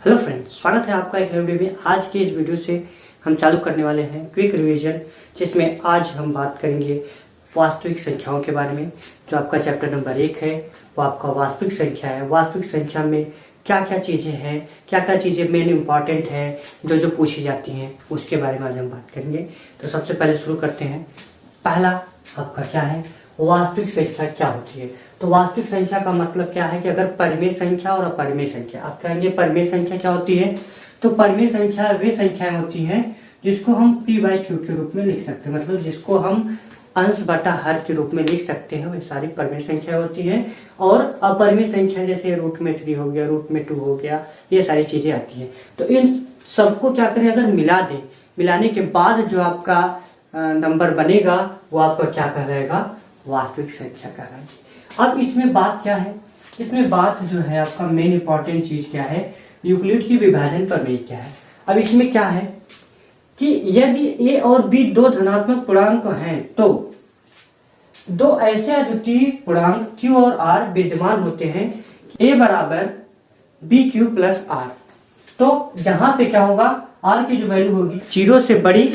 Hello friends, स्वागत है आपका एक नई वीडियो में। आज के इस वीडियो से हम चालू करने वाले हैं क्विक रिवीजन, जिसमें आज हम बात करेंगे वास्तविक संख्याओं के बारे में। जो आपका चैप्टर नंबर 1 है वो आपका वास्तविक संख्या है। वास्तविक संख्या में क्या क्या चीज़ें हैं, क्या क्या चीज़ें मेन इंपॉर्टेंट हैं जो जो पूछी जाती हैं, उसके बारे में आज हम बात करेंगे। तो सबसे पहले शुरू करते हैं। पहला आपका क्या है, वास्तविक संख्या क्या होती है। तो वास्तविक संख्या का मतलब क्या है कि अगर परिमेय संख्या और अपरिमेय संख्या, आप कहेंगे परिमेय संख्या क्या होती है, तो परिमेय संख्या वे संख्याएं होती हैं जिसको हम p/q के रूप में लिख सकते हैं, मतलब जिसको हम अंश बटा हर के रूप में लिख सकते हैं, वे सारी परिमेय संख्या होती हैं। और अपरिमेय संख्या जैसे √3 हो गया, √2 हो गया, ये सारी चीजें आती हैं। तो इन सबको क्या करें, अगर मिला दें, मिलाने के बाद जो आपका नंबर बनेगा वो आपका क्या कहलाएगा, वास्तविक संख्या कहलाएगी। अब इसमें बात क्या है, इसमें बात जो है आपका मेन इंपॉर्टेंट चीज क्या है, यूक्लिड की विभाजन प्रमेय क्या है। अब इसमें क्या है कि यदि a और b दो धनात्मक पूर्णांक हैं तो दो ऐसे अद्वितीय पूर्णांक q और r विद्यमान होते हैं, a बराबर bq प्लस r। तो जहां पे क्या होगा, r की जो वैल्यू होगी 0 से बड़ी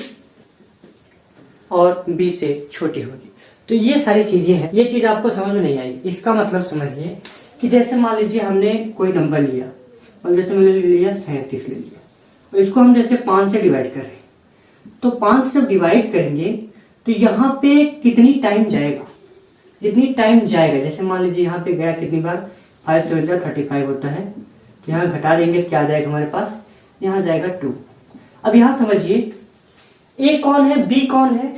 और b से छोटी होगी। तो ये सारी चीजें हैं, ये चीज आपको समझ में नहीं आई। इसका मतलब समझिए कि जैसे मान लीजिए हमने कोई नंबर लिया, और जैसे मैंने लिया 37 ले लिया, तो इसको हम जैसे 5 से डिवाइड कर रहे हैं, तो 5 से जब डिवाइड करेंगे तो यहाँ पे कितनी टाइम जाएगा, जितनी टाइम जाएगा, जैसे मान लीजिए यहाँ पे गया कितनी बार, 5 7 35 होता है, तो यहाँ घटा देंगे क्या जाएगा हमारे पास, यहाँ जाएगा 2। अब यहाँ समझिए a कौन है, b कौन है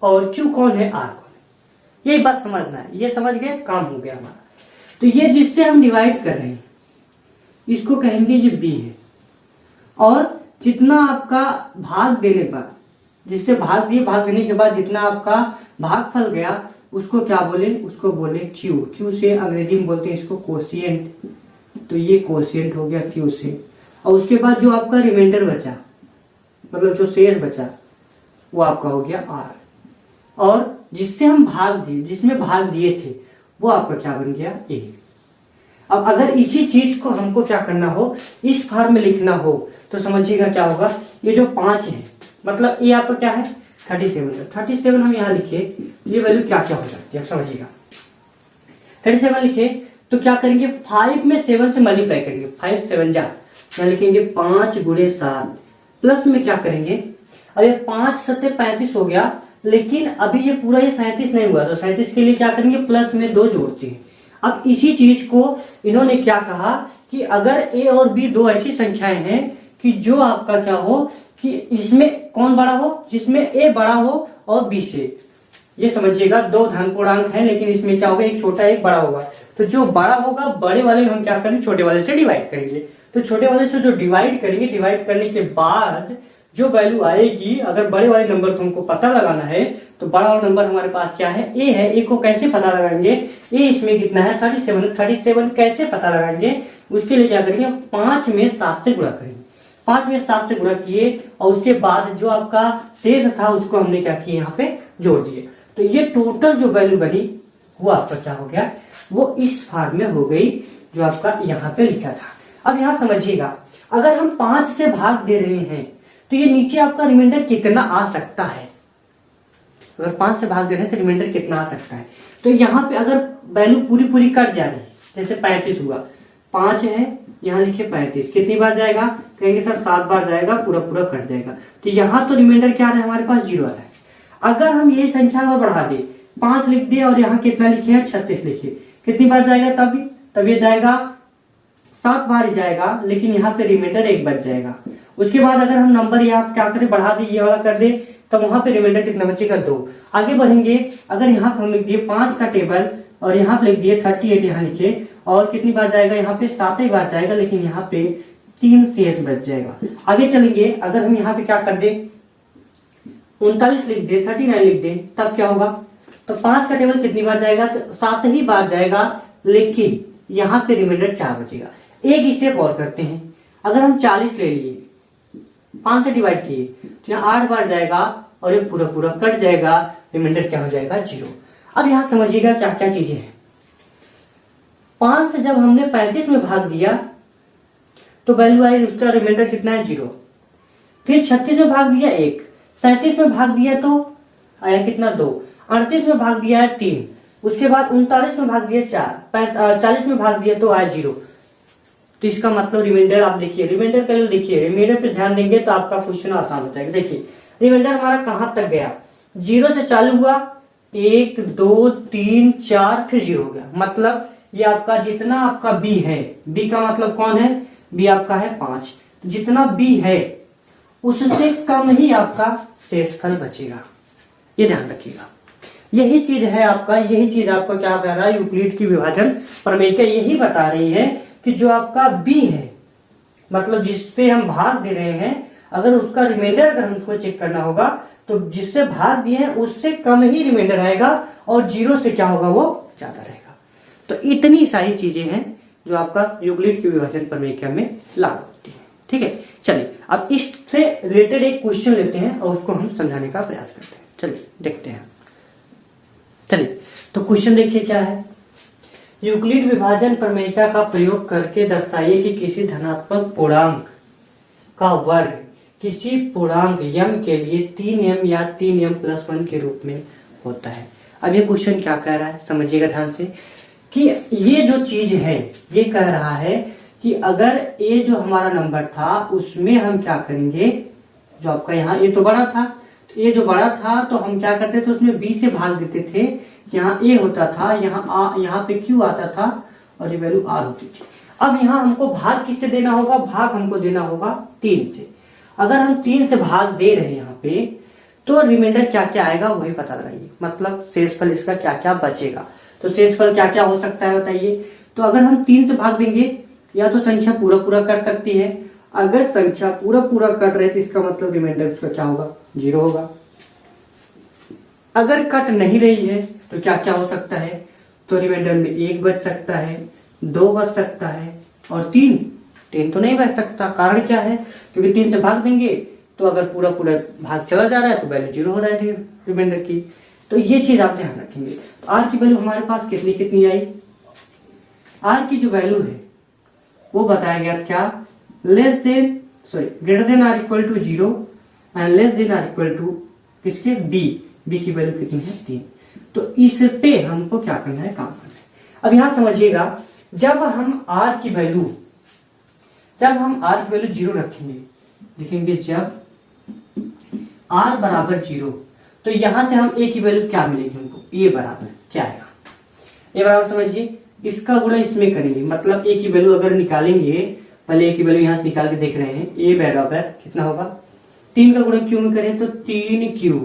और q कौन है, r कौन है, यही बात समझना है। ये समझ गए, काम हो गया हमारा। तो ये जिससे हम डिवाइड कर रहे हैं इसको कहेंगे ये b है, और जितना आपका भाग देने पर, जिससे भाग दिए, भाग देने के बाद जितना आपका भागफल गया उसको क्या बोले, उसको बोले q। q से अंग्रेजी में बोलते हैं इसको कोशिएंट, तो ये कोशिएंट हो गया q से। और उसके बाद जो आपका रिमाइंडर बचा, मतलब जो शेष बचा, वो आपका हो गया r। और जिससे हम भाग दिए, जिसमें भाग दिए थे, वो आपका क्या बन गया, a। अब अगर इसी चीज को हमको क्या करना हो, इस फॉर्म में लिखना हो, तो समझिएगा क्या होगा, ये जो 5 है, मतलब ये आपका क्या है 37। 37 हम यहाँ लिखे, ये वैल्यू क्या क्या हो जाती है, अब समझिएगा। 37 लिखे तो क्या करेंगे, 5 में 7 से मल्टीप्लाई करेंगे, 5 7 जा, यहाँ लिखेंगे 5 × 7, प्लस में क्या करेंगे, अब ये 5 7 35 हो गया, लेकिन अभी ये पूरा ये 37 नहीं हुआ, तो 37 के लिए क्या करेंगे, प्लस में 2 जोड़ते हैं। अब इसी चीज को इन्होंने क्या कहा कि अगर a और b दो ऐसी संख्याएं हैं कि जो आपका क्या हो कि इसमें कौन बड़ा हो, जिसमें a बड़ा हो और b से, ये समझिएगा दो धन पूर्णांक है, लेकिन इसमें क्या होगा, एक छोटा एक बड़ा होगा। तो जो बड़ा होगा, बड़े वाले हम क्या करेंगे, छोटे वाले से डिवाइड करेंगे। तो छोटे वाले से जो डिवाइड करेंगे, डिवाइड करने के बाद जो वैल्यू आएगी, अगर बड़े वाले नंबर को हमको पता लगाना है, तो बड़ा वाला नंबर हमारे पास क्या है, a है। a को कैसे पता लगाएंगे, a इसमें कितना है 37, 37 कैसे पता लगाएंगे, उसके लिए क्या करेंगे, 5 में 7 से गुणा करेंगे। 5 में 7 से गुणा किए और उसके बाद जो आपका शेष था उसको हमने क्या किया, यहाँ पे जोड़ दिए। तो ये टोटल जो वैल्यू बनी वो आपका क्या हो गया, वो इस फॉर्म में हो गई जो आपका यहाँ पे लिखा था। अब यहाँ समझिएगा, अगर हम 5 से भाग दे रहे हैं तो ये नीचे आपका रिमाइंडर कितना आ सकता है, अगर 5 से भाग दे रहे हैं तो रिमाइंडर कितना आ सकता है। तो यहाँ पे अगर वैल्यू पूरी पूरी कट जा रही है, जैसे 35 हुआ, 5 है, यहाँ लिखे 35, कितनी बार जाएगा, कहेंगे सर 7 बार जाएगा, पूरा पूरा कट जाएगा। तो यहाँ तो रिमाइंडर क्या आ रहा है, हमारे पास 0 आ रहा है। अगर हम ये संख्या और बढ़ा दे, 5 लिख दे और यहाँ कितना लिखे हैं 36 लिखे, कितनी बार जाएगा, तब ये जाएगा 7 बार ही जाएगा, लेकिन यहाँ पे रिमाइंडर 1 बच जाएगा। उसके बाद अगर हम नंबर यहाँ क्या करें, बढ़ा दे, ये वाला कर दे, तो वहां पे रिमाइंडर कितना बचेगा, 2। आगे बढ़ेंगे, अगर यहाँ पे हम लिख दिए 5 का टेबल और यहाँ पे लिख दिए 38, यहाँ लिखे, और कितनी बार जाएगा, यहाँ पे 7 ही बार जाएगा, लेकिन यहाँ पे 3 शेष बच जाएगा। आगे चलेंगे, अगर हम यहाँ पे क्या कर दे, 39 लिख दे, 39 लिख दे, तब क्या होगा, तो 5 का टेबल कितनी बार जाएगा, तो 7 ही बार जाएगा, लेकिन यहाँ पे रिमाइंडर 4 बचेगा। एक स्टेप और करते हैं, अगर हम 40 ले लिए, 5 से डिवाइड किए, तो यहाँ 8 बार जाएगा और ये पूरा पूरा कट जाएगा, रिमाइंडर क्या हो जाएगा, 0। अब यहाँ समझिएगा क्या क्या चीजें हैं। 5 से जब हमने 35 में भाग दिया तो वैल्यू आई, उसका रिमाइंडर कितना है 0। फिर 36 में भाग दिया 1, 37 में भाग दिया तो आया कितना 2, 38 में भाग दिया है 3, उसके बाद 39 में भाग दिया 4, 40 में भाग दिया तो आया 0। तो इसका मतलब रिमाइंडर आप देखिए, रिमाइंडर का देखिए, रिमाइंडर पे ध्यान देंगे तो आपका क्वेश्चन आसान हो जाएगा। देखिए रिमाइंडर हमारा कहां तक गया, 0 से चालू हुआ, 1 2 3 4 फिर 0 हो गया। मतलब ये आपका जितना आपका बी है, बी का मतलब कौन है, बी आपका है 5, जितना बी है उससे कम ही आपका शेषफल बचेगा, ये ध्यान रखिएगा। यही चीज है आपका, यही चीज आपका क्या कर रहा है, यूक्लिड की विभाजन प्रमेय यही बता रही है कि जो आपका बी है, मतलब जिसपे हम भाग दे रहे हैं, अगर उसका रिमाइंडर अगर हमको चेक करना होगा तो जिससे भाग दिए हैं उससे कम ही रिमाइंडर आएगा और 0 से क्या होगा, वो ज्यादा रहेगा। तो इतनी सारी चीजें हैं जो आपका यूक्लिड की विभाजन प्रमेय में लागू होती है। ठीक है, चलिए अब इससे रिलेटेड एक क्वेश्चन लेते हैं और उसको हम समझाने का प्रयास करते हैं। चलिए देखते हैं। चलिए तो क्वेश्चन देखिए क्या है, यूक्लिड विभाजन प्रमेय का प्रयोग करके दर्शाइए कि किसी धनात्मक पूर्णांक का वर्ग किसी पूर्णांक m के लिए 3m या 3m + 1 के रूप में होता है। अब ये क्वेश्चन क्या कह रहा है, समझिएगा ध्यान से कि ये जो चीज है ये कह रहा है कि अगर ये जो हमारा नंबर था उसमें हम क्या करेंगे, जो आपका यहाँ ये तो बड़ा था, तो ये जो बड़ा था तो हम क्या करते थे, उसमें b से भाग देते थे, यहाँ a होता था, यहाँ पे q आता था और ये वैल्यू r होती थी। अब यहाँ हमको भाग किससे देना होगा, भाग हमको देना होगा 3 से। अगर हम 3 से भाग दे रहे हैं यहाँ पे, तो रिमाइंडर क्या क्या आएगा वही पता लगाइए, मतलब शेषफल इसका क्या क्या बचेगा। तो शेषफल क्या क्या हो सकता है बताइए। तो अगर हम 3 से भाग देंगे, या तो संख्या पूरा पूरा कट सकती है, अगर संख्या पूरा पूरा कट रहे तो इसका मतलब रिमाइंडर उसका क्या होगा, 0 होगा। अगर कट नहीं रही है तो क्या क्या हो सकता है, तो रिमाइंडर में 1 बच सकता है, 2 बच सकता है और 3 तो नहीं बच सकता। कारण क्या है, क्योंकि 3 से भाग देंगे तो अगर पूरा पूरा भाग चला जा रहा है तो वैल्यू 0 हो रहा है रिमाइंडर की। तो ये चीज आप ध्यान रखेंगे। तो आर की वैल्यू हमारे पास कितनी कितनी आई, आर की जो वैल्यू है वो बताया गया क्या, greater than or equal to 0 and less than or equal to किसके, बी की वैल्यू कितनी है 3। तो इस पे हमको क्या करना है, काम करना है। अब यहां समझिएगा, जब हम आर की वैल्यू 0 रखेंगे, देखेंगे जब r बराबर 0 तो यहां से हम a की वैल्यू क्या मिलेगी हमको, a बराबर क्या आएगा, a बराबर समझिए इसका गुणा इसमें करेंगे, मतलब a की वैल्यू अगर निकालेंगे, पहले a की वैल्यू यहां से निकाल के देख रहे हैं, a बराबर कितना होगा, 3 का गुणा q में करें तो 3q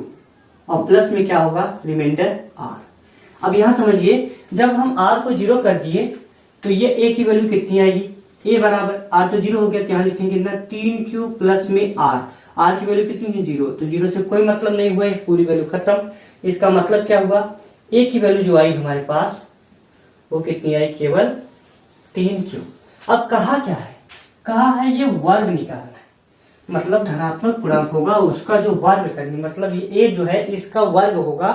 और प्लस में क्या होगा, रिमाइंडर r। अब यहां समझिए जब हम r को 0 कर दिए तो ये a की वैल्यू कितनी आएगी, a बराबर r तो 0 हो गया, तो यहाँ लिखेंगे ना 3q प्लस में r की वैल्यू कितनी है 0, तो 0 से कोई मतलब नहीं हुआ, पूरी वैल्यू खत्म। इसका मतलब क्या हुआ, a की वैल्यू जो आई हमारे पास वो कितनी आई, केवल 3q। अब कहा क्या है, कहा है ये वर्ग निकालना है, मतलब धनात्मक पूर्णांक होगा उसका जो वर्ग करनी, मतलब ये a जो है इसका वर्ग होगा,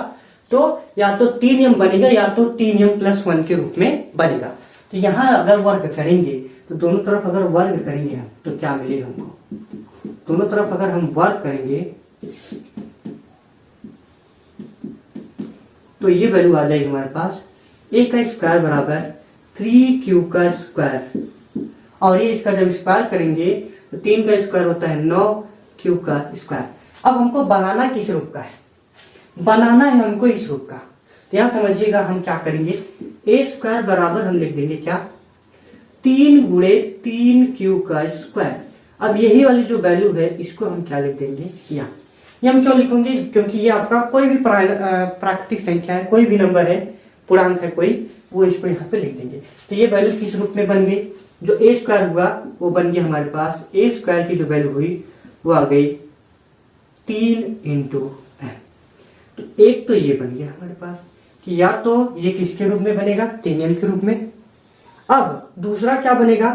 तो या तो 3m बनेगा या तो 3m + 1 के रूप में बनेगा। तो यहाँ अगर वर्ग करेंगे तो दोनों तरफ अगर वर्ग करेंगे हम तो क्या मिलेगा हमको, दोनों तरफ अगर हम वर्ग करेंगे तो ये वैल्यू आ जाएगी हमारे पास, a का स्क्वायर बराबर 3q का स्क्वायर, और ये इसका जब स्क्वायर करेंगे तो 3 का स्क्वायर होता है 9q का स्क्वायर। अब हमको बनाना किस रूप का है, बनाना है हमको इस रूप का। तो यहां समझिएगा हम क्या करेंगे, a स्क्वायर बराबर हम लिख देंगे क्या, 3 गुणे 3q का स्क्वायर। अब यही वाली जो वैल्यू है इसको हम क्या लिख देंगे, यहाँ ये हम क्यों लिखेंगे, क्योंकि ये आपका कोई भी प्राकृतिक संख्या है, कोई भी नंबर है, पूर्णांक है कोई, वो इसको यहाँ पे लिख देंगे। तो ये वैल्यू किस रूप में बन गई, जो a स्क्वायर हुआ वो बन गया हमारे पास, a स्क्वायर की जो वैल्यू हुई वो आ गई 3 × m। तो एक तो ये बन गया हमारे पास कि या तो ये किसके रूप में बनेगा, 3m के रूप में। अब दूसरा क्या बनेगा,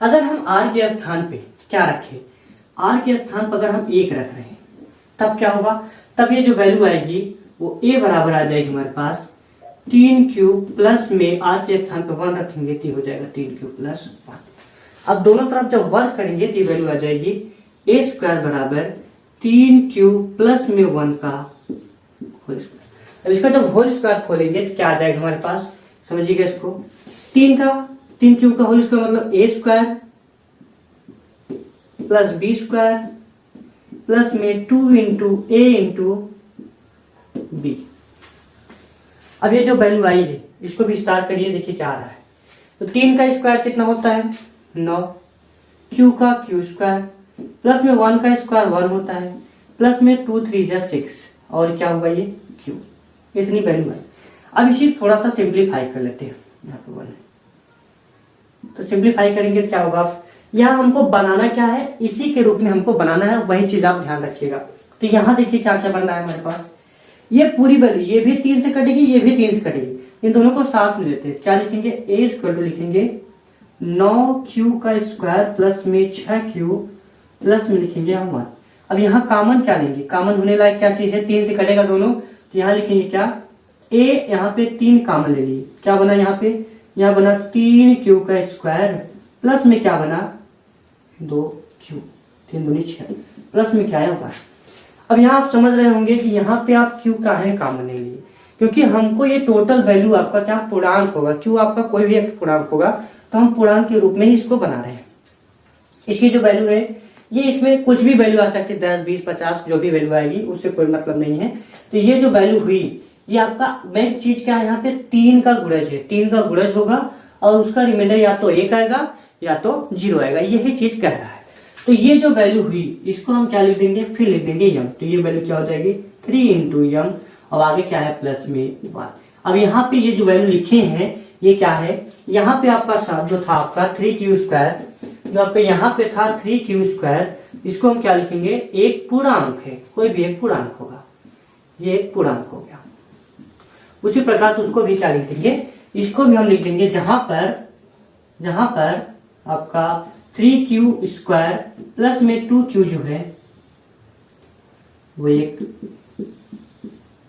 अगर हम r के स्थान पे क्या रखें, r के स्थान पर अगर हम 1 रख रहे हैं तब क्या होगा, तब ये जो वैल्यू आएगी वो a बराबर आ जाएगी हमारे पास 3q प्लस में r के स्थान पर 1 रखेंगे तो हो जाएगा 3q + 1। अब दोनों तरफ जब वर्क करेंगे तो ये वैल्यू आ जाएगी ए स्क्वायर बराबर 3q प्लस में 1 का होल स्क्वायर। अब इसका जब होल स्क्वायर खोलेंगे तो क्या आ जाएगा हमारे पास, समझिएगा इसको, 3q का होल स्क्वायर मतलब a square plus B square plus में 2 इंटू ए इंटू बी। अब ये जो वैल्यू आई है इसको भी स्टार्ट करिए, देखिए क्या आ रहा है। तो 3 का स्क्वायर कितना होता है 9, q का q स्क्वायर प्लस में 1 का स्क्वायर 1 होता है प्लस में 2 3 जा 6 और क्या हुआ ये q, इतनी वैल्यू है। अब इसी थोड़ा सा सिंप्लीफाई कर लेते हैं, यहाँ पे 1 है तो सिंप्लीफाई करेंगे तो क्या होगा, यहाँ हमको बनाना क्या है, इसी के रूप में हमको बनाना है, वही चीज आप ध्यान रखिएगा। तो यहाँ देखिए क्या क्या बन रहा है हमारे पास, ये पूरी वैल्यू ये भी 3 से कटेगी, ये भी 3 से कटेगी, इन दोनों को साथ में लेते हैं, क्या लिखेंगे a इक्वल टू लिखेंगे 9q का स्क्वायर प्लस में 6q प्लस में लिखेंगे हम 1। अब यहाँ कॉमन क्या लेंगे, कॉमन होने लायक क्या चीज है, 3 से कटेगा दोनों, तो यहाँ लिखेंगे क्या a, यहाँ पे 3 कॉमन ले लिए, क्या बना यहाँ पे, यहाँ बना 3q का स्क्वायर प्लस में क्या बना 2q, 3 दूनी 6 प्लस में क्या है 1। अब यहाँ आप समझ रहे होंगे कि यहाँ पे आप q का है कॉमन ले लिए, क्योंकि हमको ये टोटल वैल्यू आपका क्या पूर्णांक होगा, q आपका कोई भी एक पूर्णांक होगा तो हम पूर्णांक के रूप में ही इसको बना रहे हैं। इसकी जो वैल्यू है ये इसमें कुछ भी वैल्यू आ सकती है, 10 20 50 जो भी वैल्यू आएगी उससे कोई मतलब नहीं है। तो ये जो वैल्यू हुई ये आपका मेन चीज क्या है, यहाँ पे 3 का गुणज है, 3 का गुणज होगा और उसका रिमाइंडर या तो 1 आएगा या तो 0 आएगा, यही चीज कह रहा है। तो ये जो वैल्यू हुई इसको हम क्या लिख देंगे, फिर लिख देंगे यम, तो ये वैल्यू क्या हो जाएगी 3 इंटू यम और आगे क्या है प्लस में 1। अब यहाँ पे ये जो वैल्यू लिखे हैं ये क्या है, यहाँ पे आपका जो था आपका 3q स्क्वायर, जो आपके यहाँ पे था 3q स्क्वायर, इसको हम क्या लिखेंगे, एक पूर्णांक है, कोई भी एक पूर्णांक होगा, ये एक पूर्णांक हो गया। उसी प्रकार से उसको भी क्या लिख देंगे, इसको भी हम लिख देंगे जहां पर आपका 3q स्क्वायर प्लस में 2q जो है वो एक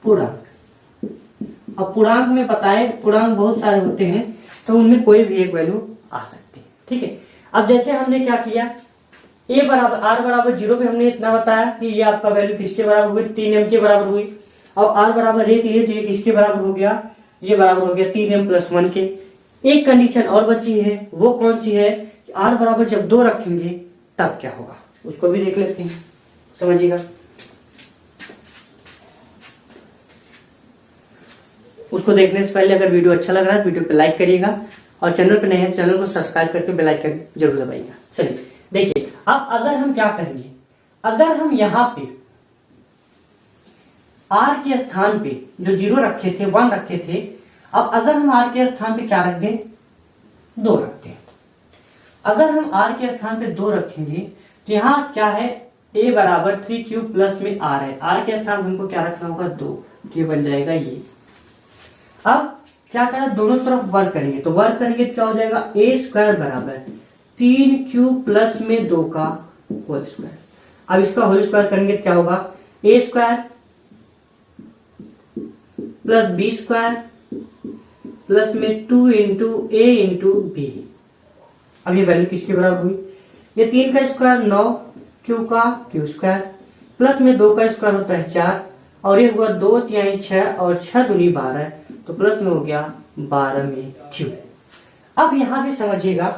पूर्णांक। अब पूर्णांक में बताए पूर्णांक बहुत सारे होते हैं तो उनमें कोई भी एक वैल्यू आ सकती है, ठीक है। अब जैसे हमने क्या किया, a बराबर r बराबर 0 पे हमने इतना बताया कि ये आपका वैल्यू किसके बराबर हुई, 3m के बराबर हुई। और r बराबर 1 लिए तो ये किसके बराबर हो गया, ये बराबर हो गया 3m प्लस 1 के। एक कंडीशन और बची है, वो कौन सी है, r बराबर जब 2 रखेंगे तब क्या होगा, उसको भी देख लेते हैं, समझिएगा। उसको देखने से पहले अगर वीडियो अच्छा लग रहा है वीडियो पे लाइक करिएगा और चैनल पे नए हैं चैनल को सब्सक्राइब करके बेल आइकन जरूर दबाइएगा। चलिए देखिए, अब अगर हम क्या करेंगे, अगर हम यहाँ पे r के स्थान पे जो 0 रखे थे 1 रखे थे, अब अगर हम r के स्थान पे क्या रख दें, 2 रखते हैं। अगर हम r के स्थान पे 2 रखेंगे तो यहाँ क्या है, a बराबर 3q प्लस में r है, r के स्थान हमको क्या रखना होगा 2, तो ये बन जाएगा ये। अब क्या करें, दोनों तरफ वर्क करेंगे, तो वर्क करेंगे तो क्या हो जाएगा, a स्क्वायर बराबर 3q प्लस में 2 का होल स्क्वायर। अब इसका होल स्क्वायर करेंगे तो क्या होगा, a square plus B square plus में 2 इंटू ए इंटू बी। अब ये वैल्यू किसके बराबर हुई, ये 3 का स्क्वायर 9, q का q स्क्वायर प्लस में 2 का स्क्वायर होता है 4 और ये हुआ 2 तिहाई 6 और 6 दूनी 12, तो प्लस में हो गया 12 में q। अब यहां भी समझिएगा,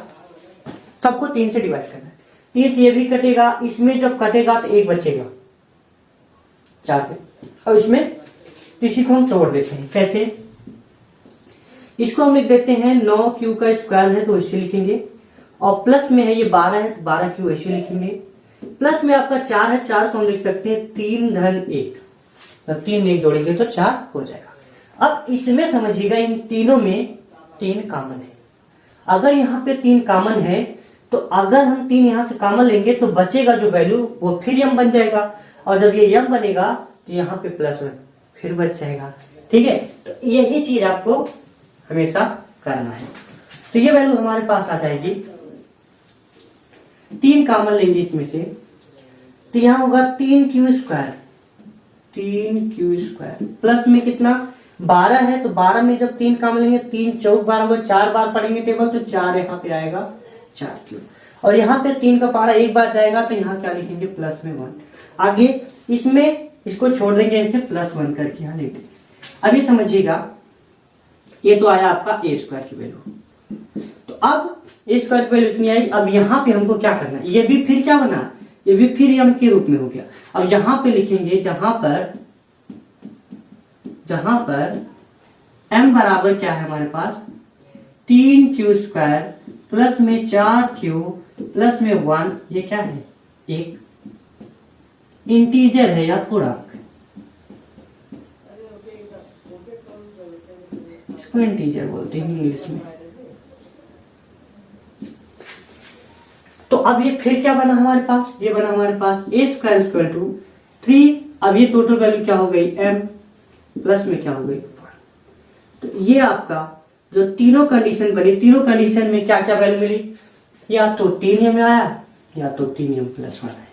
सबको 3 से डिवाइड करना है, 3 से ये भी कटेगा, इसमें जब कटेगा तो 1 बचेगा 4 से। अब इसमें इसी को हम तोड़ देते हैं, कैसे, इसको हम लिख देते हैं 9q का स्क्वायर है तो इसे लिखेंगे और प्लस में है ये 12 है तो 12q ऐसे लिखेंगे, प्लस में आपका 4 है, 4 को हम लिख सकते हैं 3 धन 1, तो 3 1 जोड़ेंगे तो 4 हो जाएगा। अब इसमें समझिएगा इन तीनों में 3 कॉमन है, अगर यहाँ पे 3 कॉमन है तो अगर हम 3 यहाँ से कॉमन लेंगे तो बचेगा जो वैल्यू वो फिर यम बन जाएगा, और जब ये यम बनेगा तो यहाँ पे प्लस 1 फिर बच जाएगा, ठीक है। तो यही चीज आपको हमेशा करना है। तो ये वैल्यू हमारे पास आ जाएगी, 3 कॉमन लेंगे इसमें से, तो यहाँ होगा 3q square, 3q square plus में कितना 12 है, तो 12 में जब 3 कॉमन लेंगे 3 चौक 12 होगा, 4 बार पढ़ेंगे टेबल तो 4 यहाँ पे आएगा 4q। और यहाँ पे 3 का पहाड़ा एक बार जाएगा तो यहाँ क्या लिखेंगे प्लस में 1। आगे इसमें इसको छोड़ देंगे, ऐसे +1 करके यहाँ लिख देंगे। अभी समझिएगा, ये तो आया आपका a स्क्वायर की वैल्यू। तो अब a स्क्वायर की वैल्यू इतनी आई। अब यहाँ पे हमको क्या करना है, ये भी फिर क्या बना, ये भी फिर m के रूप में हो गया। अब जहां पे लिखेंगे, जहां पर m बराबर क्या है हमारे पास 3q² प्लस में 4q प्लस में 1, ये क्या है, एक इंटीजर है या पूर्णांक, इसको इंटीजर बोलते हैं इंग्लिश में। तो अब ये फिर क्या बना हमारे पास, ये बना हमारे पास a² = 3। अब ये टोटल वैल्यू क्या हो गई m, प्लस में क्या हो गई 1। तो ये आपका जो तीनों कंडीशन बनी, तीनों कंडीशन में क्या क्या वैल्यू मिली, या तो 3m आया या तो 3m+1 आया,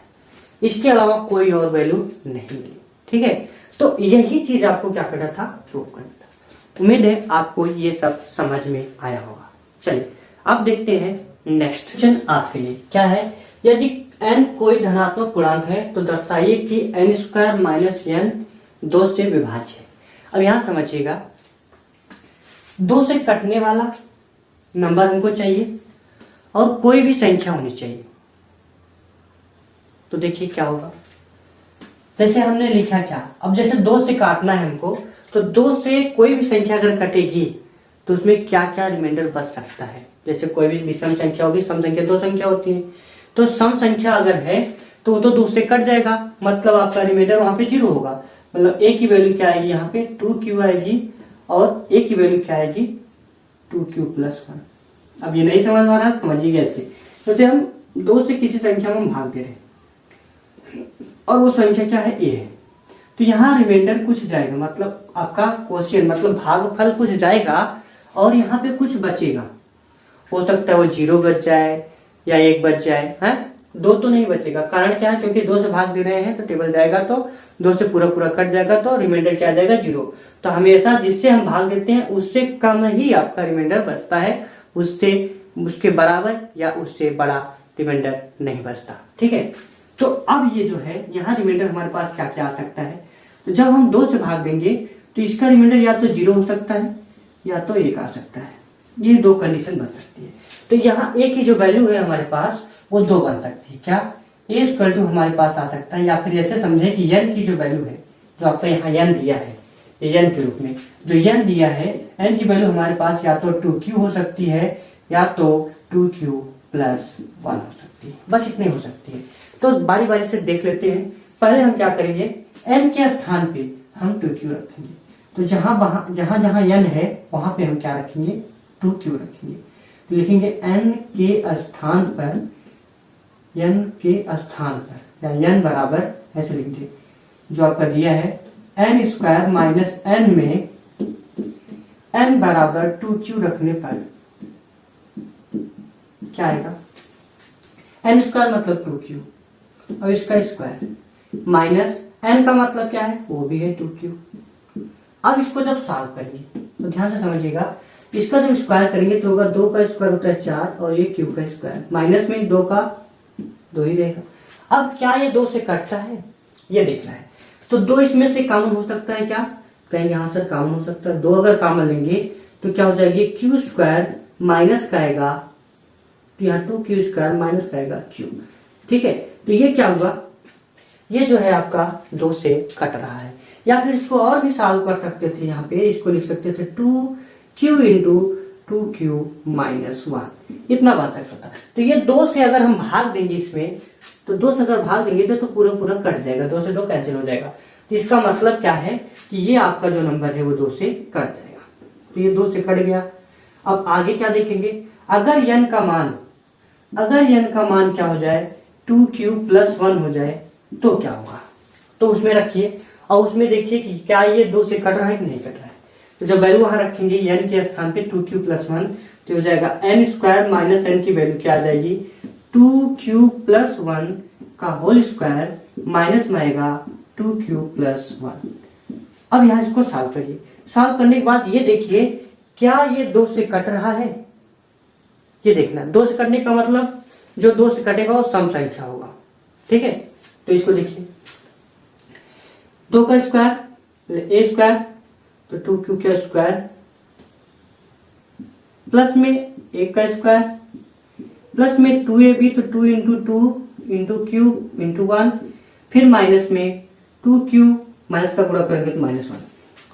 इसके अलावा कोई और वैल्यू नहीं मिली। ठीक है, तो यही चीज आपको क्या करना था, प्रूव करना था। उम्मीद है आपको ये सब समझ में आया होगा। चलिए अब देखते हैं नेक्स्ट क्वेश्चन आपके लिए क्या है। यदि n कोई धनात्मक पूर्णांक है तो दर्शाइए कि n² - n 2 से विभाज्य है। अब यहां समझिएगा, 2 से कटने वाला नंबर हमको चाहिए और कोई भी संख्या होनी चाहिए। तो देखिए क्या होगा, जैसे हमने लिखा क्या, अब जैसे 2 से काटना है हमको, तो 2 से कोई भी संख्या अगर कटेगी तो उसमें क्या क्या रिमाइंडर बच सकता है। जैसे कोई भी विषम संख्या होगी, सम संख्या 2 संख्या होती है, तो सम संख्या अगर है तो वो तो 2 से कट जाएगा, मतलब आपका रिमाइंडर वहां पे 0 होगा। मतलब a की वैल्यू क्या आएगी, यहाँ पे 2q आएगी और a की वैल्यू क्या आएगी 2q+1। अब ये नहीं समझ आ रहा, समझिए कैसे। जैसे हम 2 से किसी संख्या में भाग दे रहे हैं और वो संख्या क्या है, a है, तो यहाँ रिमाइंडर कुछ जाएगा, मतलब आपका क्वोशिएंट मतलब भागफल कुछ जाएगा और यहाँ पे कुछ बचेगा। हो सकता है वो 0 बच जाए या 1 बच जाए, है 2 तो नहीं बचेगा। कारण क्या है, क्योंकि 2 से भाग दे रहे हैं तो टेबल जाएगा, तो 2 से पूरा पूरा कट जाएगा, तो रिमाइंडर क्या आ जाएगा 0। तो हमेशा जिससे हम भाग देते हैं उससे कम ही आपका रिमाइंडर बचता है, उससे उसके बराबर या उससे बड़ा रिमाइंडर नहीं बचता। ठीक है, तो अब ये जो है यहाँ रिमाइंडर हमारे पास क्या क्या आ सकता है। तो जब हम 2 से भाग देंगे तो इसका रिमाइंडर या तो 0 हो सकता है या तो 1 आ सकता है। ये 2 कंडीशन बन सकती है। तो यहाँ a की जो वैल्यू है हमारे पास वो 2 बन सकती है। क्या a² हमारे पास आ सकता है, या फिर ऐसे समझे कि n की जो वैल्यू है, जो आपका यहाँ n दिया है, ये n के रूप में जो n दिया है, n की वैल्यू हमारे पास या तो 2q हो सकती है या तो 2q+1 हो सकती है। बस इतनी हो सकती है। तो बारी बारी से देख लेते हैं। पहले हम क्या करेंगे, n के स्थान पे हम 2q रखेंगे। तो जहां जहां n है वहां पे हम क्या रखेंगे, 2q रखेंगे। तो लिखेंगे n के स्थान पर या n बराबर ऐसे लिख दे, जो आपका दिया है n² - n में n बराबर 2q रखने पर क्या आएगा, n² मतलब 2q और इसका स्क्वायर माइनस n का मतलब क्या है, वो भी है 2q। अब इसको जब सॉल्व करेंगे तो ध्यान से समझिएगा, इसका जब स्क्वायर करेंगे तो होगा 2 का स्क्वायर होता है 4 और ये q का स्क्वायर, माइनस में 2 का 2 ही रहेगा। अब क्या ये 2 से कटता है, ये देखना है। तो 2 इसमें से कॉमन हो सकता है, क्या कहेंगे, यहाँ से कॉमन हो सकता है। 2 अगर कॉमन लेंगे तो क्या हो जाएगी, q² माइनस का आएगा, तो यहाँ 2q² माइनस का आएगा q। ठीक है, तो ये क्या हुआ, ये जो है आपका 2 से कट रहा है। या फिर इसको और भी सॉल्व कर सकते थे, यहाँ पे इसको लिख सकते थे 2q × 2q-1, इतना बन सकता था। तो ये 2 से अगर हम भाग देंगे इसमें, तो 2 से अगर भाग देंगे तो पूरा पूरा कट जाएगा, 2 से 2 कैंसिल हो जाएगा। तो इसका मतलब क्या है कि ये आपका जो नंबर है वो 2 से कट जाएगा। तो ये 2 से कट गया। अब आगे क्या देखेंगे, अगर n का मान क्या हो जाए, 2q+1 हो जाए तो क्या होगा। तो उसमें रखिए और उसमें देखिए कि क्या ये 2 से कट रहा है कि नहीं कट रहा है। तो जब वैल्यू वहां रखेंगे n के स्थान पे 2q+1, तो हो जाएगा n² - n की वैल्यू क्या आ जाएगी, 2q+1 का होल स्क्वायर माइनस में आएगा 2q+1। अब यहाँ इसको सॉल्व करिए। सॉल्व करने के बाद ये देखिए क्या ये 2 से कट रहा है, ये देखना। 2 से कटने का मतलब जो 2 से कटेगा वो सम संख्या होगा। ठीक है, तो इसको देखिए, 2 का स्क्वायर ए स्क्वायर, तो 2q का स्क्वायर, प्लस में 1 का स्क्वायर, प्लस में 2ab, तो 2 इंटू 2 इंटू क्यू इंटू 1, फिर माइनस में 2q, माइनस का पूरा करेंगे तो -1।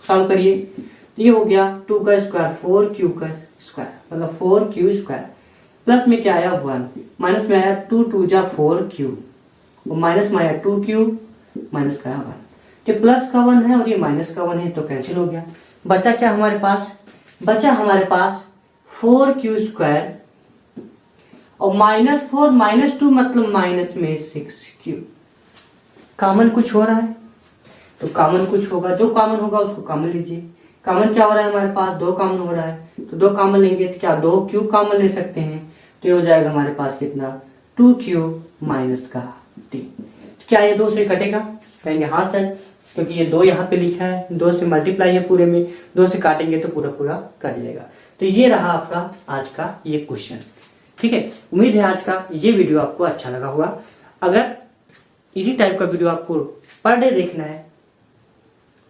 सॉल्व करिए, तो ये हो गया 2 का स्क्वायर 4q का स्क्वायर, मतलब 4q स्क्वायर, प्लस में क्या आया 1, माइनस में आया 2 2 जा 4q, और माइनस में आया 2q, माइनस का आया 1। तो प्लस का 1 है और ये माइनस का 1 है, तो कैंसिल हो गया। बचा क्या हमारे पास? बचा हमारे पास 4q स्क्वायर और -4 -2 मतलब माइनस में 6q। कॉमन कुछ हो रहा है तो कॉमन कुछ होगा, जो कॉमन होगा उसको कॉमन लीजिए। कॉमन क्या हो रहा है हमारे पास? 2 कॉमन हो रहा है, तो 2 कॉमन लेंगे तो क्या 2q कॉमन ले सकते हैं, तो ये हो जाएगा हमारे पास कितना 2q माइनस का 3। क्या ये 2 से कटेगा? कहेंगे हाँ सर, क्योंकि ये 2 यहाँ पे लिखा है, 2 से मल्टीप्लाई है पूरे में, 2 से काटेंगे तो पूरा पूरा कट जाएगा। तो ये रहा आपका आज का ये क्वेश्चन। ठीक है, उम्मीद है आज का ये वीडियो आपको अच्छा लगा होगा। अगर इसी टाइप का वीडियो आपको पर डे देखना है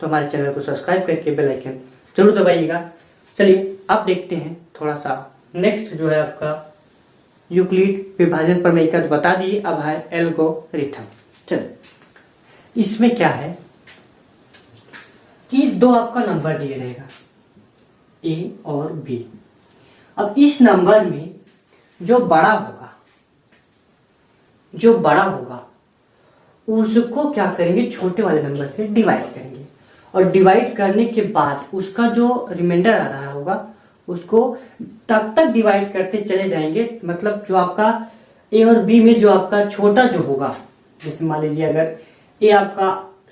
तो हमारे चैनल को सब्सक्राइब करके बेल आइकन जरूर दबाइएगा। चलिए अब देखते हैं थोड़ा सा नेक्स्ट जो है आपका यूक्लिड विभाजन प्रमेय का, तो बता दिए। अब है एल्गोरिथम। चलो इसमें क्या है कि 2 आपका नंबर दिए रहेगा ए और बी। अब इस नंबर में जो बड़ा होगा उसको क्या करेंगे, छोटे वाले नंबर से डिवाइड करेंगे, और डिवाइड करने के बाद उसका जो रिमाइंडर आ रहा होगा उसको तब तक डिवाइड करते चले जाएंगे, मतलब जो आपका ए और बी में जो आपका छोटा जो होगा, जैसे मान लीजिए अगर ए आपका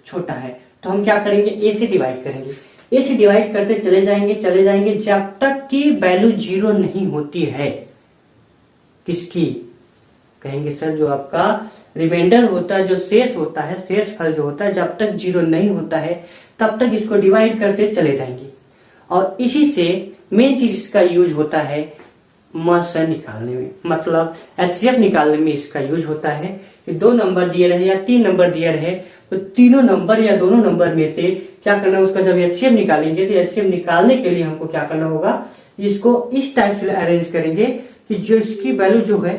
छोटा है तो हम क्या करेंगे, ए से डिवाइड करेंगे, ए से डिवाइड करते चले जाएंगे जब तक कि वैल्यू 0 नहीं होती है। किसकी? कहेंगे सर जो आपका रिमाइंडर होता है, जो शेष होता है, शेष फल जो होता है, जब तक 0 नहीं होता है तब तक इसको डिवाइड करते चले जाएंगे। और इसी से मेन चीज इसका यूज होता है मस निकालने में, मतलब एचसीएफ निकालने में इसका यूज होता है कि 2 नंबर दिए रहे या 3 नंबर दिए रहे तो तीनों नंबर या दोनों नंबर में से क्या करना है, उसका जब एचसीएफ निकालेंगे तो एचसीएफ निकालने के लिए हमको क्या करना होगा, इसको इस टाइप से अरेंज करेंगे कि जो इसकी वैल्यू जो है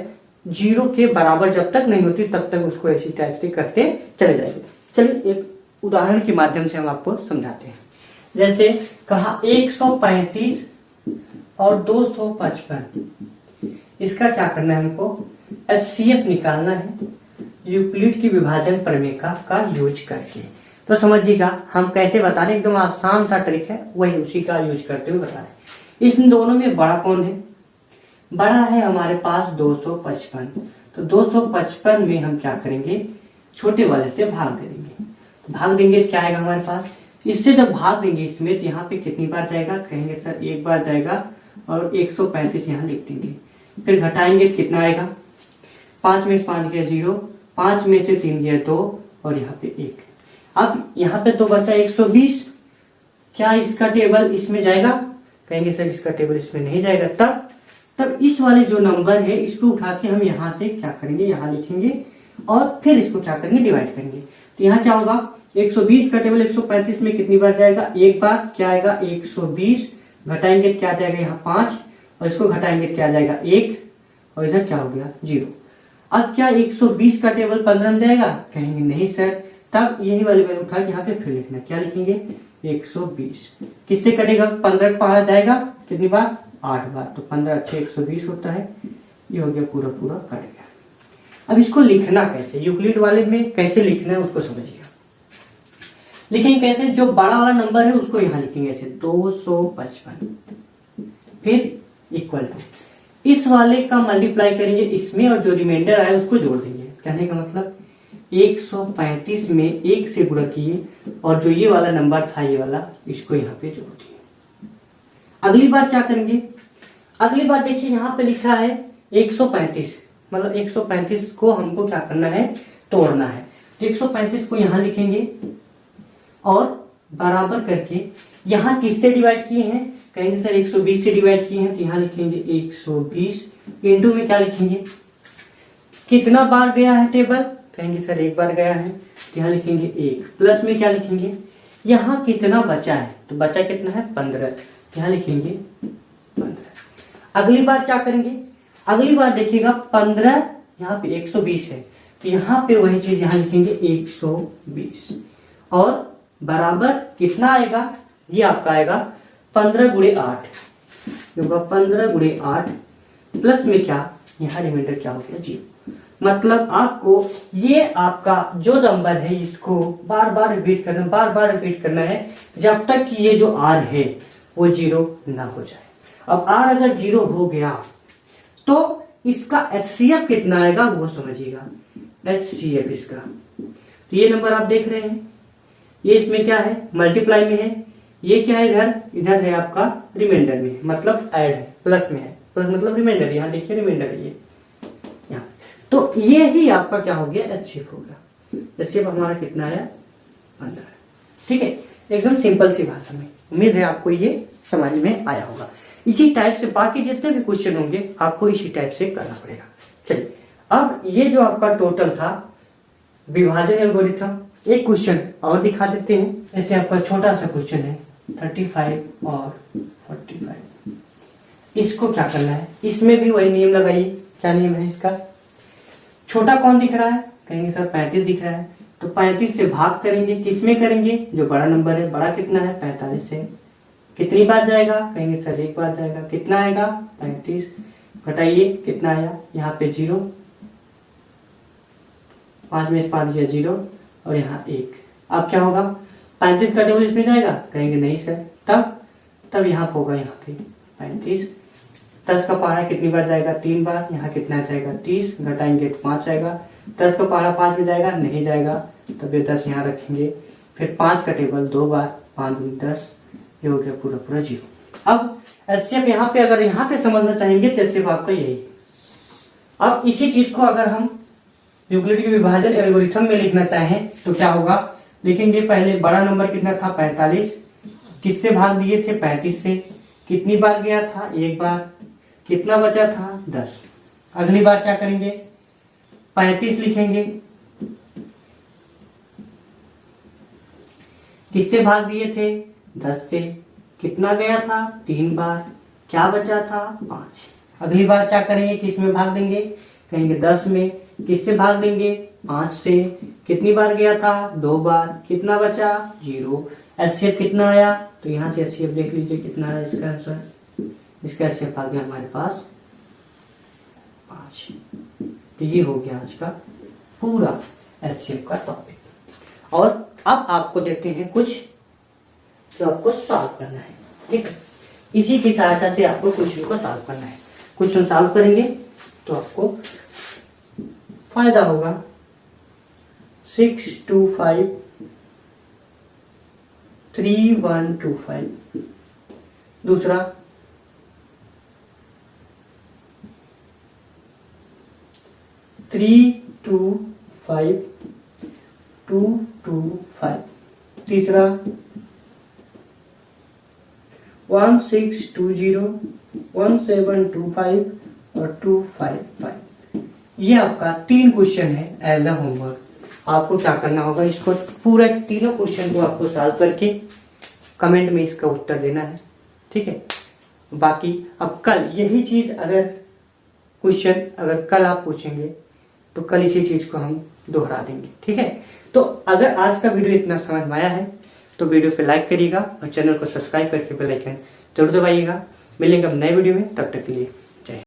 0 के बराबर जब तक नहीं होती तब तक उसको ऐसी टाइप से करते चले जाएंगे। चलिए एक उदाहरण के माध्यम से हम आपको समझाते हैं। जैसे कहा 135 और 255, इसका क्या करना है, हमको एचसीएफ निकालना है यूक्लिड की विभाजन प्रमेय का यूज करके। तो समझिएगा हम कैसे बता रहे हैं, एकदम आसान सा ट्रिक है, वही उसी का यूज करते हुए बता रहे हैं। इस दोनों में बड़ा कौन है? बड़ा है हमारे पास 255, तो 255 में हम क्या करेंगे, छोटे वाले से भाग देंगे। भाग देंगे तो क्या आएगा हमारे पास, इससे जब भाग देंगे इसमें तो यहाँ पे कितनी बार जाएगा, कहेंगे सर 1 बार जाएगा और 135 यहाँ लिख देंगे। फिर घटाएंगे कितना आएगा, 5 में से 5 गया 0, 5 में से 3 गया 2 और यहाँ पे 1। अब यहाँ पे तो बचा 120, क्या इसका टेबल इसमें जाएगा? कहेंगे सर इसका टेबल इसमें नहीं जाएगा। तब इस वाले जो नंबर है इसको उठा के हम यहाँ से क्या करेंगे, यहाँ लिखेंगे और फिर इसको क्या करेंगे, डिवाइड करेंगे। तो यहाँ क्या होगा, 120 का टेबल 135 में कितनी बार जाएगा, 1 बार, क्या आएगा 120, घटाएंगे क्या जाएगा यहाँ 5 और इसको घटाएंगे क्या जाएगा 1 और इधर क्या हो गया 0। अब क्या 120 का टेबल 15 में जाएगा? कहेंगे नहीं सर। तब यही वाली वैल्यू उठा के यहाँ पे फिर लिखना, क्या लिखेंगे 120। किससे कटेगा, 15 का पहाड़ा जाएगा कितनी बार, 8 बार, तो 15 × 120 होता है। ये हो गया पूरा कट गया। अब इसको लिखना कैसे, यूक्लिड वाले में कैसे लिखना है उसको समझिएगा। लिखेंगे कैसे, जो बड़ा वाला नंबर है उसको यहाँ लिखेंगे ऐसे 255, फिर इक्वल टू इस वाले का मल्टीप्लाई करेंगे इसमें और जो रिमाइंडर आया उसको जोड़ देंगे। कहने का मतलब 135 में 1 से गुणा किए और जो ये वाला नंबर था ये वाला, इसको यहाँ पे जोड़ दिए। अगली बार क्या करेंगे, अगली बार देखिए यहाँ पे लिखा है 135, मतलब 135 को हमको क्या करना है, तोड़ना है। तो 135 को यहाँ लिखेंगे और बराबर करके यहाँ किससे डिवाइड किए हैं, कहेंगे सर 120 से डिवाइड किए हैं, तो यहाँ लिखेंगे 120 इंटू में क्या लिखेंगे कितना बार गया है टेबल, कहेंगे सर एक बार गया है, तो यहाँ लिखेंगे 1, प्लस में क्या लिखेंगे, यहाँ कितना बचा है, तो बचा कितना है 15, यहाँ लिखेंगे 15। अगली बार क्या करेंगे, अगली बार देखिएगा 15 यहाँ पे 120 है, तो यहाँ पे वही चीज यहाँ लिखेंगे 120 और बराबर कितना आएगा, ये आपका आएगा 15 गुणे 8, होगा 15 गुणे 8 प्लस में क्या, यहाँ रिमाइंडर क्या हो गया 0। मतलब आपको ये आपका जो नंबर है इसको बार बार रिपीट करना है जब तक कि ये जो r है वो 0 ना हो जाए। अब r अगर 0 हो गया तो इसका HCF कितना आएगा वो समझिएगा, HCF इसका, तो ये नंबर आप देख रहे हैं, ये इसमें क्या है मल्टीप्लाई में है, ये क्या है इधर है आपका रिमाइंडर में, मतलब ऐड है, प्लस में है, प्लस मतलब रिमाइंडर, यहाँ देखिए रिमाइंडर है ये यहाँ, तो ये ही आपका क्या हो गया HCF होगा। HCF हमारा कितना आया 15, ठीक है, एकदम सिंपल सी भाषा में। उम्मीद है आपको ये समझ में आया होगा। इसी टाइप से बाकी जितने भी क्वेश्चन होंगे आपको इसी टाइप से करना पड़ेगा। चलिए अब ये जो आपका टोटल था विभाजन एल्गोरिथम, एक क्वेश्चन और दिखा देते हैं। जैसे आपका छोटा सा क्वेश्चन है 35 और 45, इसको क्या करना है, इसमें भी वही नियम लगाइए। क्या नियम है इसका, छोटा कौन दिख रहा है, कहेंगे सर 35 दिख रहा है, तो 35 से भाग करेंगे, किसमें करेंगे, जो बड़ा नंबर है, बड़ा कितना है 45 से, कितनी बार जाएगा, कहेंगे सर एक बार जाएगा, कितना आएगा 35, घटाइए कितना आया, यहाँ पे 0, 5 में से 5 गया 0 और यहाँ 1। अब क्या होगा 35 का टेबल इसमें जाएगा, कहेंगे नहीं सर, तब यहाँ होगा यहाँ पे 35, 10 का पहाड़ा कितनी बार जाएगा 3 बार, यहाँ कितना जाएगा 30, घटाएंगे तो 5 आएगा, 10 का पहाड़ा 5 में जाएगा नहीं जाएगा, तब ये 10 यहाँ रखेंगे, फिर 5 का टेबल 2 बार, 5 में 10, ये हो गया पूरा पूरा 0। अब HCF यहाँ पे अगर यहाँ पे समझना चाहेंगे तो HCF आपका यही। अब इसी चीज को अगर हम यूक्लिड विभाजन एल्गोरिथम में लिखना चाहें तो क्या होगा, लिखेंगे पहले बड़ा नंबर कितना था 45, किससे भाग दिए थे 35 से, कितनी बार गया था एक बार, कितना बचा था 10। अगली बार क्या करेंगे 35 लिखेंगे, किससे भाग दिए थे 10 से, कितना गया था 3 बार, क्या बचा था 5। अगली बार क्या करेंगे, किस में भाग देंगे, कहेंगे 10 में, किससे भाग देंगे 5 से, कितनी बार गया था 2 बार, कितना बचा 0। HCF कितना आया, तो यहाँ से HCF देख लीजिए कितना है इसका आंसर, इसका HCF आ गया हमारे पास 5। तो ये हो गया आज का पूरा HCF का टॉपिक। और अब आपको देखते हैं कुछ जो आपको सॉल्व करना है, ठीक है, इसी की सहायता से आपको क्वेश्चन को सॉल्व करना है। क्वेश्चन सॉल्व करेंगे तो आपको फायदा होगा। 625 3125, दूसरा 325 225, तीसरा 1620 1725 और 255। ये आपका 3 क्वेश्चन है एज अ होमवर्क। आपको क्या करना होगा, इसको पूरा तीनों क्वेश्चन को आपको सॉल्व करके कमेंट में इसका उत्तर देना है, ठीक है। बाकी अब कल यही चीज अगर क्वेश्चन अगर कल आप पूछेंगे तो कल इसी चीज को हम दोहरा देंगे, ठीक है। तो अगर आज का वीडियो इतना समझ में आया है तो वीडियो पे लाइक करिएगा और चैनल को सब्सक्राइब करके बेल आइकन जरूर दबाइएगा। मिलेंगे अब नए वीडियो में, तब तक के लिए।